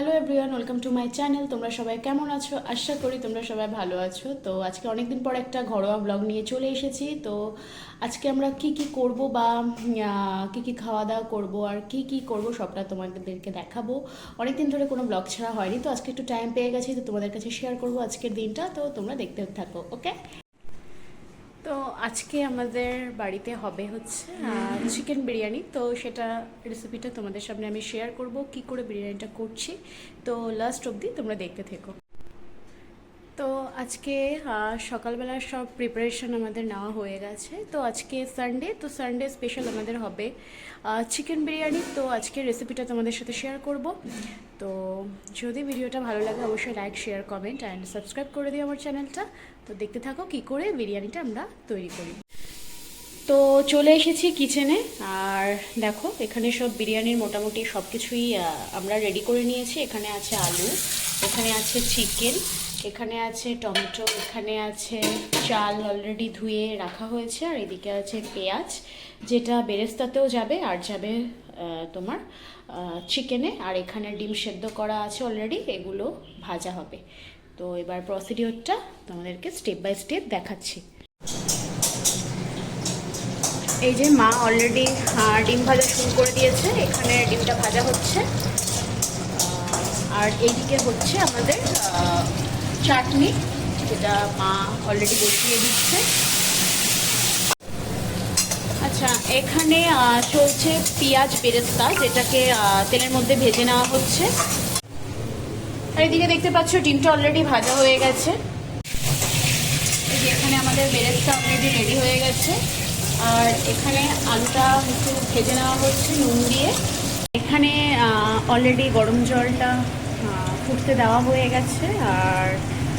Hello everyone, welcome to my channel. তোমরা সবাই কেমন আছো? আশা করি তোমরা সবাই ভালো আছো। তো আজকে অনেকদিন পর একটা ঘরোয়া ব্লগ নিয়ে চলে এসেছি। তো আজকে আমরা কি কি করব বা কি কি খাওয়া দাওয়া করব আর কি কি করব সবটা তোমাদেরকে দেখাবো। অনেকদিন ধরে কোনো ব্লগ ছাড়া হয়নি, তো আজকে একটু টাইম পেয়ে গেছি, তো তোমাদের কাছে শেয়ার করব আজকের দিনটা। তো তোমরা দেখতে থাকো, ওকে? তো আজকে আমাদের বাড়িতে হবে হচ্ছে চিকেন বিরিয়ানি। তো সেটা রেসিপিটা তোমাদের সামনে আমি শেয়ার করব, কি করে বিরিয়ানিটা করছি। তো লাস্ট অবধি তোমরা দেখতে থেকো। তো আজকে সকালবেলার সব প্রিপারেশন আমাদের নেওয়া হয়ে গেছে। তো আজকে সানডে, তো সানডে স্পেশাল আমাদের হবে চিকেন বিরিয়ানি। তো আজকে রেসিপিটা তোমাদের সাথে শেয়ার করব। তো যদি ভিডিওটা ভালো লাগে অবশ্যই like, share, comment and subscribe করে দিও আমার চ্যানেলটা। তো দেখতে থাকো কী করে বিরিয়ানিটা আমরা তৈরি করি। তো চলে এসেছি কিচেনে, আর দেখো এখানে সব বিরিয়ানির মোটামুটি সব কিছুই আমরা রেডি করে নিয়েছি। এখানে আছে আলু, এখানে আছে চিকেন, এখানে আছে টমেটো, এখানে আছে চাল অলরেডি ধুয়ে রাখা হয়েছে, আর এদিকে আছে পেঁয়াজ যেটা বেরেস্তাতেও যাবে আর যাবে তোমার চিকেনে, আর এখানে ডিম সেদ্ধ করা আছে অলরেডি, এগুলো ভাজা হবে। তো এবার প্রসিডিওরটা তোমাদেরকে স্টেপ বাই স্টেপ দেখাচ্ছি। এই যে মা অলরেডি ডিম ভাজা শুরু করে দিয়েছে, এখানে ডিমটা ভাজা হচ্ছে। আর এইদিকে হচ্ছে আমাদের চাটনি, যেটা মা অলরেডি বসিয়ে দিচ্ছে। আচ্ছা, এখানে চলছে পেঁয়াজ বেরেস্তা, যেটাকে তেলের মধ্যে ভেজে নেওয়া হচ্ছে। আর এদিকে দেখতে পাচ্ছ ডিমটা অলরেডি ভাজা হয়ে গেছে। এই যে এখানে আমাদের বেরেস্তা অলরেডি রেডি হয়ে গেছে, আর এখানে আলুটা একটু ভেজে নেওয়া হচ্ছে নুন দিয়ে। এখানে অলরেডি গরম জলটা ফুটতে দেওয়া হয়ে গেছে, আর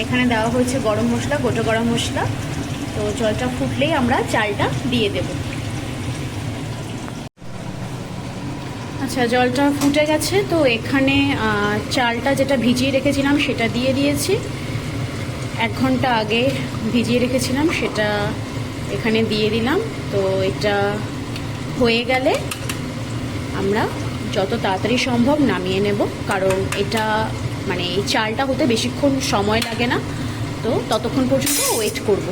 এখানে দেওয়া হয়েছে গরম মশলা, গোটা গরম মশলা। তো জলটা ফুটলেই আমরা চালটা দিয়ে দেব। আচ্ছা, জলটা ফুটে গেছে, তো এখানে চালটা যেটা ভিজিয়ে রেখেছিলাম সেটা দিয়ে দিয়েছি। 1 ঘন্টা আগে ভিজিয়ে রেখেছিলাম, সেটা এখানে দিয়ে দিলাম। তো এটা হয়ে গেলে আমরা যত তাড়াতাড়ি সম্ভব নামিয়ে নেব, কারণ এটা মানে এই চালটা হতে বেশিক্ষণ সময় লাগে না, তো ততক্ষণ পর্যন্ত ওয়েট করব।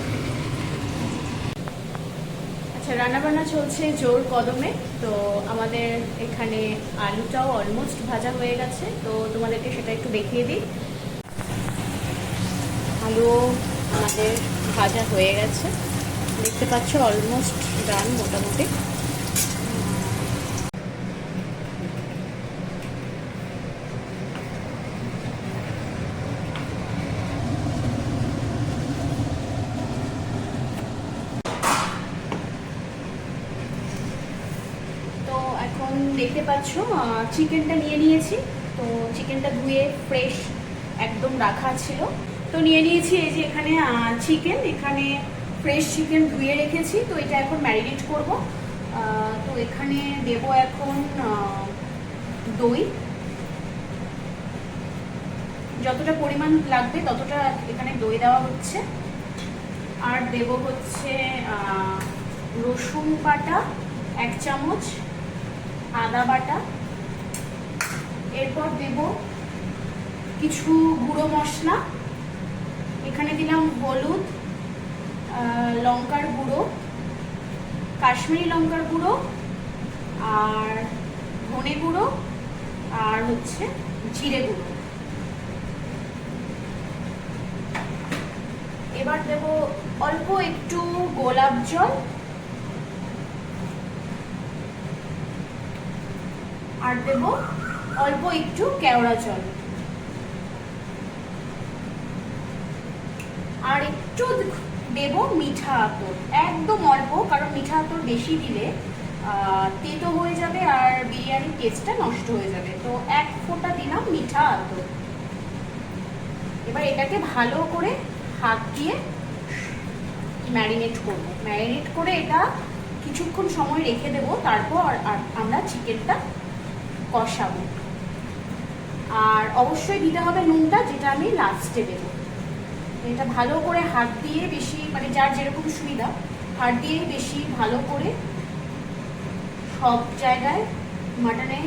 আচ্ছা, রান্নাবান্না চলছে জোর কদমে। তো আমাদের এখানে আলুটাও অলমোস্ট ভাজা হয়ে গেছে, তো তোমাদেরকে সেটা একটু দেখিয়ে দিই। আলু আমাদের ভাজা হয়ে গেছে, দেখতে পাচ্ছ অলমোস্ট ডান মোটামুটি। তো এখন দেখতে পাচ্ছ চিকেনটা নিয়ে নিয়েছি। তো চিকেনটা ধুয়ে ফ্রেশ একদম রাখা ছিল, তো নিয়ে নিয়েছি। এই যে এখানে চিকেন, এখানে ফ্রেশ চিকেন ধুয়ে রেখেছি। তো এটা এখন ম্যারিনেট করব। তো এখানে দেব এখন দই, যতটা পরিমাণ লাগবে ততটা এখানে দই দেওয়া হচ্ছে। আর দেব হচ্ছে রসুন বাটা 1 চামচ, আদা বাটা। এরপর দেব কিছু গুঁড়ো মশলা, এখানে দিলাম হলুদ, লঙ্কার গুঁড়ো, কাশ্মীরি লঙ্কার গুঁড়ো, আর ধনে গুঁড়ো, আর হচ্ছে জিরে গুঁড়ো। এবার দেব অল্প একটু গোলাপ জল, আর দেব অল্প একটু কেওড়া জল, আর একটু দেব মিঠা আতর, একদম অল্প, কারণ মিঠা আতর বেশি দিলে তেতো হয়ে যাবে আর বিরিয়ানির টেস্টটা নষ্ট হয়ে যাবে। তো 1 ফোঁটা দিলাম মিঠা আতর। এবার এটাকে ভালো করে হাত দিয়ে ম্যারিনেট করব। ম্যারিনেট করে এটা কিছুক্ষণ সময় রেখে দেব, তারপর আমরা চিকেনটা কষাবো। আর অবশ্যই দিতে হবে নুনটা, যেটা আমি লাস্টে দেবো। এটা ভালো করে হাত দিয়ে বেশি, মানে যার যেরকম সুবিধা, হাত দিয়ে বেশি ভালো করে সব জায়গায় মাটনে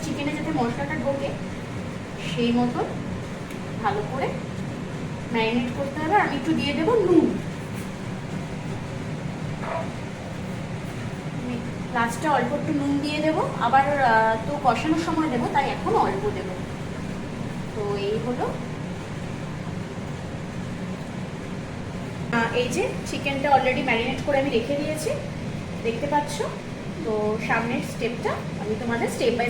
চিকেনে যাতে মশলাটা ঢোকে সেই মতো ভালো করে ম্যারিনেট করতে হবে। আর আমি একটু দিয়ে দেবো নুন, লাস্টে অল্প একটু নুন দিয়ে দেবো, আবার তো কষানোর সময় দেবো, তাই এখন অল্প দেবো। তো এই হলো, এই যে চিকেনটা অলরেডি ম্যারিনেট করে আমি রেখে দিয়েছি, দেখতে পাচ্ছ। তো সামনের স্টেপটা আমি তোমাদের স্টেপ বাই।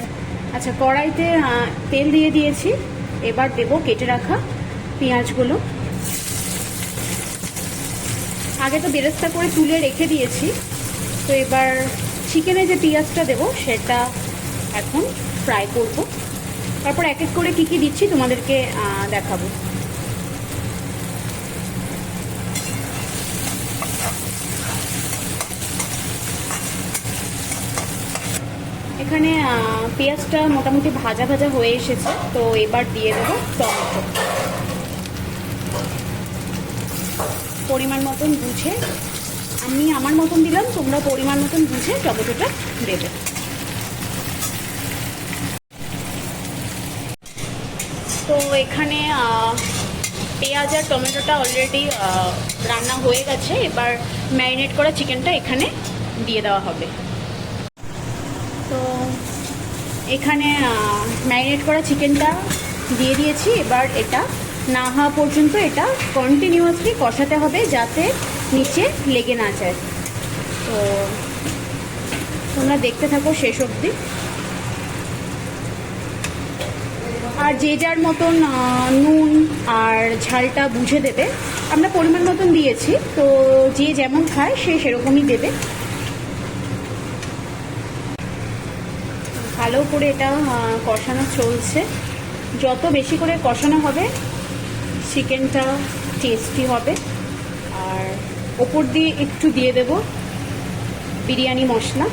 আচ্ছা, কড়াইতে তেল দিয়ে দিয়েছি, এবার দেবো কেটে রাখা পেঁয়াজগুলো। আগে তো বেরেস্তা করে তুলে রেখে দিয়েছি, তো এবার চিকেনে যে পেঁয়াজটা দেবো সেটা এখন ফ্রাই করব। তারপর এক এক করে কী কী দিচ্ছি তোমাদেরকে দেখাবো। এখানে পেঁয়াজটা মোটামুটি ভাজা ভাজা হয়ে এসেছে, তো এবার দিয়ে দেবো টমেটো। পরিমাণ মতন বুঝে, আমি আমার মতন দিলাম, তোমরা পরিমাণ মতন বুঝে টমেটোটা দেবে। তো এখানে পেঁয়াজ আর টমেটোটা অলরেডি রান্না হয়ে গেছে, এবার ম্যারিনেট করা চিকেনটা এখানে দিয়ে দেওয়া হবে। তো এখানে ম্যারিনেট করা চিকেনটা দিয়ে দিয়েছি, এবার এটা না হওয়া পর্যন্ত এটা কন্টিনিউয়াসলি কষাতে হবে, যাতে নিচে লেগে না যায়। তো তোমরা দেখতে থাকো শেষ অবধি। আর যে যার মতন নুন আর ঝালটা বুঝে দেবে, আমরা পরিমাণ মতন দিয়েছি, তো যে যেমন খায় সে সেরকমই দেবে। ভালো করে এটা কষানো চলছে, যত বেশি করে কষানো হবে চিকেনটা টেস্টি হবে। আর ওপর দিয়ে একটু দিয়ে দেব বিরিয়ানি মশলা,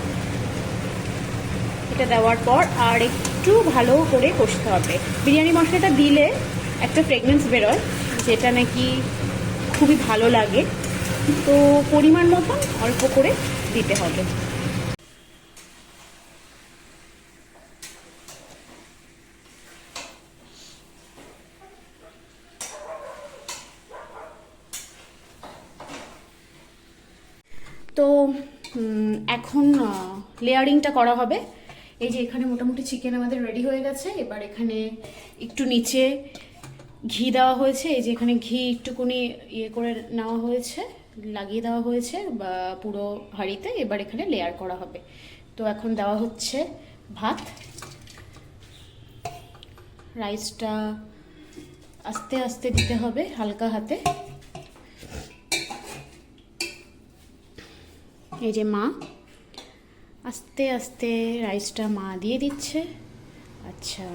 এটা দেওয়ার পর আর একটু ভালো করে কষতে হবে। বিরিয়ানি মশলাটা দিলে একটা ফ্রেগনেন্স বেরোয়, যেটা নাকি খুবই ভালো লাগে, তো পরিমাণ মতন অল্প করে দিতে হবে। তো এখন লেয়ারিংটা করা হবে। এই যে এখানে মোটামুটি চিকেন আমাদের রেডি হয়ে গেছে, এবার এখানে একটু নিচে ঘি দেওয়া হয়েছে, এই যে এখানে ঘি একটুকুনি ইয়ে করে নেওয়া হয়েছে, লাগিয়ে দেওয়া হয়েছে বা পুরো হাঁড়িতে। এবার এখানে লেয়ার করা হবে। তো এখন দেওয়া হচ্ছে ভাত, রাইসটা আস্তে আস্তে দিতে হবে হালকা হাতে। এই যে মা আস্তে আস্তে রাইসটা মা দিয়ে দিচ্ছে। আচ্ছা,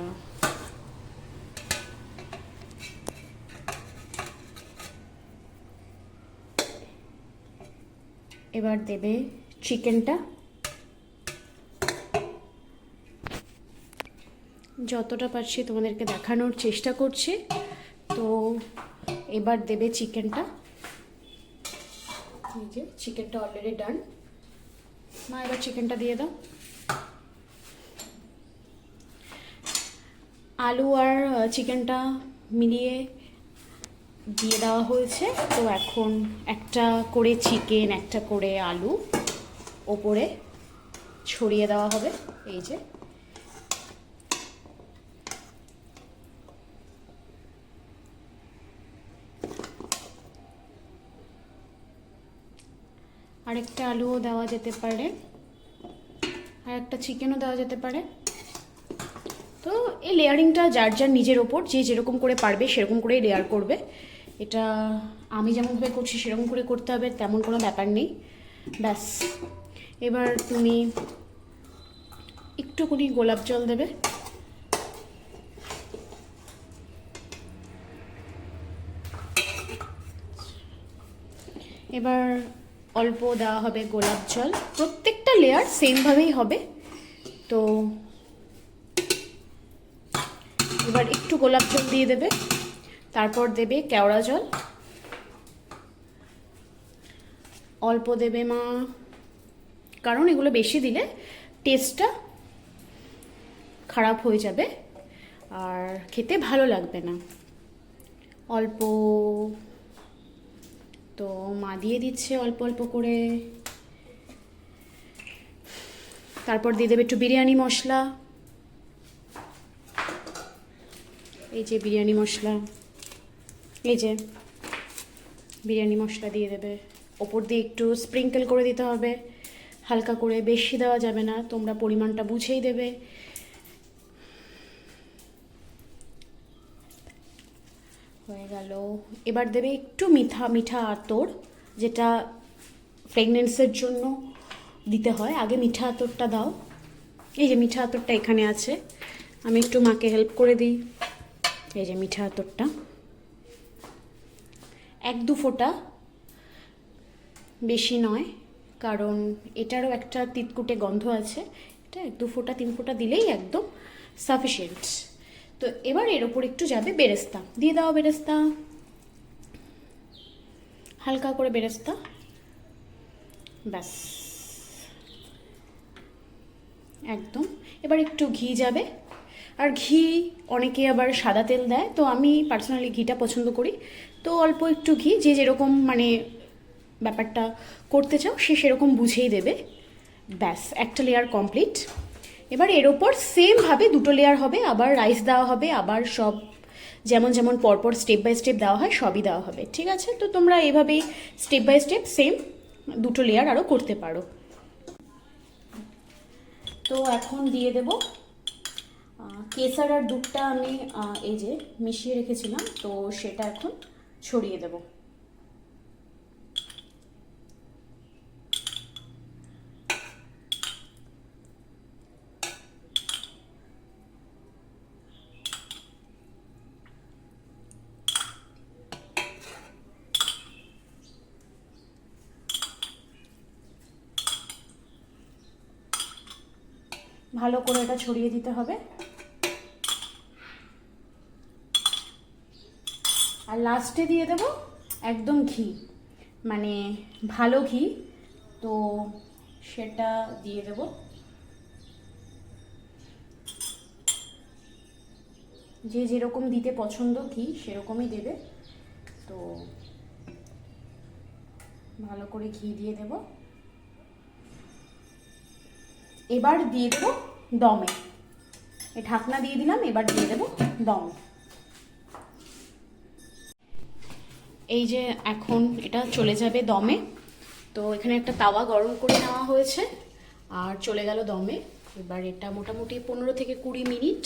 এবার দেবে চিকেনটা, যতটা পারছি তোমাদেরকে দেখানোর চেষ্টা করছি। তো এবার দেবে চিকেনটা, এই যে চিকেনটা অলরেডি ডান। মা এবার চিকেনটা দিয়ে দাও। আলু আর চিকেনটা মিলিয়ে দিয়ে দেওয়া হয়েছে। তো এখন একটা করে চিকেন, একটা করে আলু ওপরে ছড়িয়ে দেওয়া হবে। এই যে আরেকটা আলুও দেওয়া যেতে পারে, আর একটা চিকেনও দেওয়া যেতে পারে। তো এই লেয়ারিংটা যার যার নিজের ওপর, যে যেরকম করে পারবে সেরকম করেই লেয়ার করবে। এটা আমি যেমনভাবে করছি সেরকম করে করতে হবে তেমন কোনো ব্যাপার নেই। ব্যাস, এবার তুমি একটুখানি গোলাপ জল দেবে। এবার অল্প দেওয়া হবে গোলাপ জল, প্রত্যেকটা লেয়ার সেমভাবেই হবে। তো এবার একটু গোলাপ জল দিয়ে দেবে, তারপর দেবে কেওড়া জল, অল্প দেবে মা, কারণ এগুলো বেশি দিলে টেস্টটা খারাপ হয়ে যাবে। আর খেতে ভালো লাগবে না। অল্প তো মা দিয়ে দিচ্ছে অল্প অল্প করে। তারপর দিয়ে দেবে একটু বিরিয়ানি মশলা, এই যে বিরিয়ানি মশলা, এই যে বিরিয়ানি মশলা দিয়ে দেবে। ওপর দিয়ে একটু স্প্রিঙ্কেল করে দিতে হবে হালকা করে, বেশি দেওয়া যাবে না, তোমরা পরিমাণটা বুঝেই দেবে। হয়ে গেল। এবার দেবে একটু মিঠা আতর, যেটা প্রেগনেন্সির জন্য দিতে হয়। আগে মিঠা আতরটা দাও। এই যে মিঠা আতরটা এখানে আছে, আমি একটু মাকে হেল্প করে দিই। এই যে মিঠা আতরটা 1-2 ফোঁটা, বেশি নয়, কারণ এটারও একটা তিতকুটে গন্ধ আছে। এটা 1-2 ফোঁটা 3 ফোঁটা দিলেই একদম সাফিসিয়েন্ট। তো এবার এর ওপর একটু যাবে বেরেস্তা, দিয়ে দাও বেরেস্তা, হালকা করে বেরেস্তা, ব্যাস একদম। এবার একটু ঘি যাবে, আর ঘি অনেকে আবার সাদা তেল দেয়, তো আমি পার্সোনালি ঘিটা পছন্দ করি। তো অল্প একটু ঘি, যে যেরকম মানে ব্যাপারটা করতে চাও সে সেরকম বুঝেই দেবে। ব্যাস একটা লেয়ার কমপ্লিট। এবার এর ওপর সেমভাবে 2টো লেয়ার হবে, আবার রাইস দেওয়া হবে, আবার সব যেমন যেমন পরপর স্টেপ বাই স্টেপ দেওয়া হয় সবই দেওয়া হবে, ঠিক আছে? তো তোমরা এইভাবেই স্টেপ বাই স্টেপ সেম 2টো লেয়ার আরও করতে পারো। তো এখন দিয়ে দেব কেসার আর দুধটা আমি এই যে মিশিয়ে রেখেছিলাম, তো সেটা এখন ছড়িয়ে দেব। ভালো করে এটা ছড়িয়ে দিতে হবে। আর লাস্টে দিয়ে দেব একদম ঘি, মানে ভালো ঘি, তো সেটা দিয়ে দেব। যে যেরকম দিতে পছন্দ ঘি সেরকমই দেবে। তো ভালো করে ঘি দিয়ে দেব। এবার দিয়ে দেবো দমে, এই ঢাকনা দিয়ে দিলাম, এবার দিয়ে দেবো দমে। এই যে এখন এটা চলে যাবে দমে। তো এখানে একটা তাওয়া গরম করে নেওয়া হয়েছে আর চলে গেল দমে। এবার এটা মোটামুটি 15 থেকে 20 মিনিট।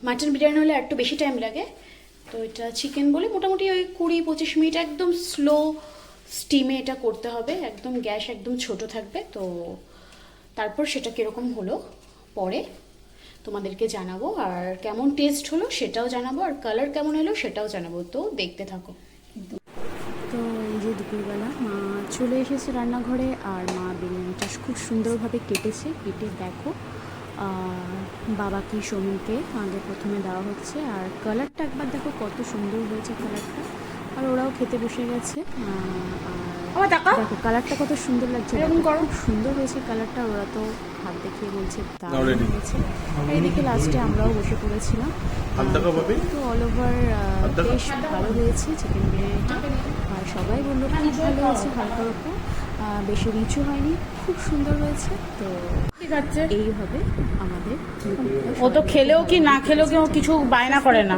মাটন বিরিয়ানি হলে একটু বেশি টাইম লাগে, তো এটা চিকেন বলে মোটামুটি ওই 20-25 মিনিট একদম স্লো স্টিমে এটা করতে হবে, একদম গ্যাস একদম ছোট থাকবে। তো তারপর সেটা কীরকম হলো পরে তোমাদেরকে জানাবো, আর কেমন টেস্ট হলো সেটাও জানাবো, আর কালার কেমন এলো সেটাও জানাবো। তো দেখতে থাকো। তো এই যে দুপুরবেলা মা চলে এসেছে রান্নাঘরে, আর মা বিরিয়ানিটা খুব সুন্দরভাবে কেটেছে। কেটে দেখো বাবাকে সমীরকে আগে প্রথমে দেওয়া হচ্ছে, আর কালারটা একবার দেখো কত সুন্দর হয়েছে কালারটা। আর ওরাও খেতে বসে গেছে। আর দেখো কালারটা কত সুন্দর লাগছে, খুব সুন্দর হয়েছে কালারটা। ওরা তো হাত দেখিয়ে বলছে দারুণ হয়েছে। এইদিকে লাস্টে আমরাও বসে পড়েছিলাম। তো অল ওভার বেশ ভালো হয়েছে চিকেন বিরিয়ানিটা, আর সবাই বললো খুব ভালো হয়েছে, হালকা রকম, বেশি রিচও হয়নি, খুব সুন্দর হয়েছে। তো ঠিক আছে, এইভাবে আমাদের ও তো খেলেও কি না খেলেও কেউ কিছু বায়না করে না।